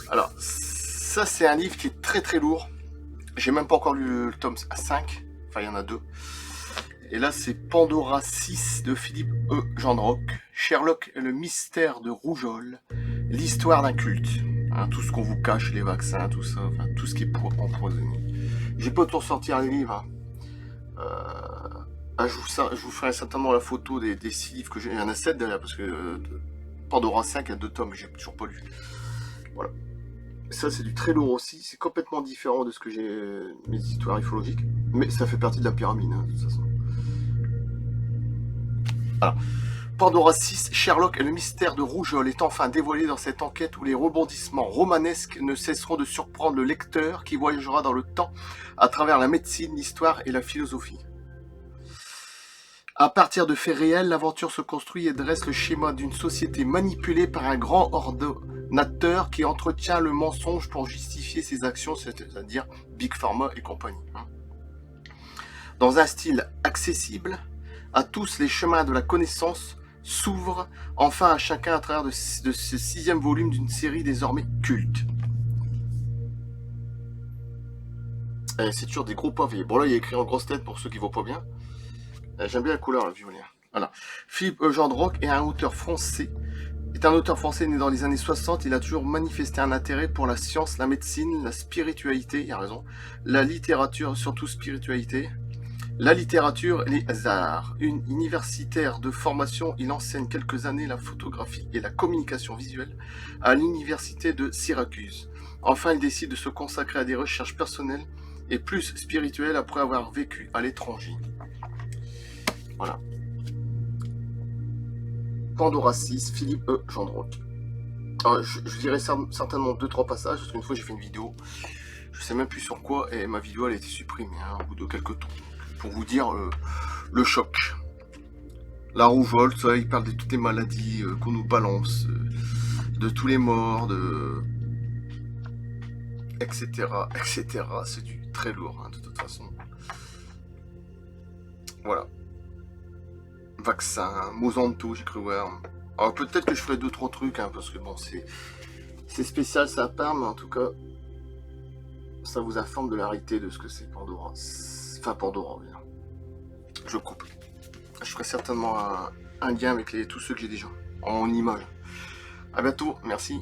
Alors, ça c'est un livre qui est très très lourd. J'ai même pas encore lu le tome 5. Enfin, il y en a 2. Et là, c'est Pandora 6 de Philippe E. Gendroc. Sherlock et le mystère de Rougeole. L'histoire d'un culte. Hein, tout ce qu'on vous cache, les vaccins, tout ça. Enfin, tout ce qui est pour empoisonner. J'ai pas tout sortir les livres. Hein. Je vous ferai certainement la photo des 6 livres que j'ai. Il y en a 7 derrière, parce que Pandora 5, il y a 2 tomes, j'ai toujours pas lu. Voilà. Ça, c'est du très lourd aussi. C'est complètement différent de ce que j'ai, mes histoires ufologiques. Mais ça fait partie de la pyramide, hein, de toute façon. Voilà. Pandora 6, Sherlock et le mystère de Rougeole est enfin dévoilé dans cette enquête où les rebondissements romanesques ne cesseront de surprendre le lecteur qui voyagera dans le temps à travers la médecine, l'histoire et la philosophie. À partir de faits réels, l'aventure se construit et dresse le schéma d'une société manipulée par un grand ordonnateur qui entretient le mensonge pour justifier ses actions, c'est-à-dire Big Pharma et compagnie. Dans un style accessible, à tous les chemins de la connaissance s'ouvrent enfin à chacun à travers de ce 6e volume d'une série désormais culte. C'est toujours des gros pavés. Bon là il y a écrit en grosse tête pour ceux qui ne voient pas bien. J'aime bien la couleur, le violet. Voilà. Philippe Gendroc est un auteur français né dans les années 60. Il a toujours manifesté un intérêt pour la science, la médecine, la spiritualité, il a raison, la littérature, surtout spiritualité, la littérature et les arts. Universitaire de formation, il enseigne quelques années la photographie et la communication visuelle à l'université de Syracuse. Enfin, il décide de se consacrer à des recherches personnelles et plus spirituelles après avoir vécu à l'étranger. Voilà. Pandora 6, Philippe E. Gendroc. Alors, je dirais certainement 2-3 passages, parce qu'une fois j'ai fait une vidéo, je sais même plus sur quoi, et ma vidéo elle a été supprimée au bout de quelques temps. Pour vous dire le choc. La rougeole, ça, il parle de toutes les maladies qu'on nous balance, de tous les morts, etc. etc. C'est du très lourd, hein, de toute façon. Voilà. Vaccin, Monsanto, j'ai cru voir. Alors peut-être que je ferai 2-3 trucs, hein, parce que bon, c'est spécial, ça part, mais en tout cas, ça vous informe de la réalité de ce que c'est Pandora. Enfin, Pandora, bien. Je coupe. Je ferai certainement un lien avec tous ceux que j'ai déjà, en image. À bientôt, merci.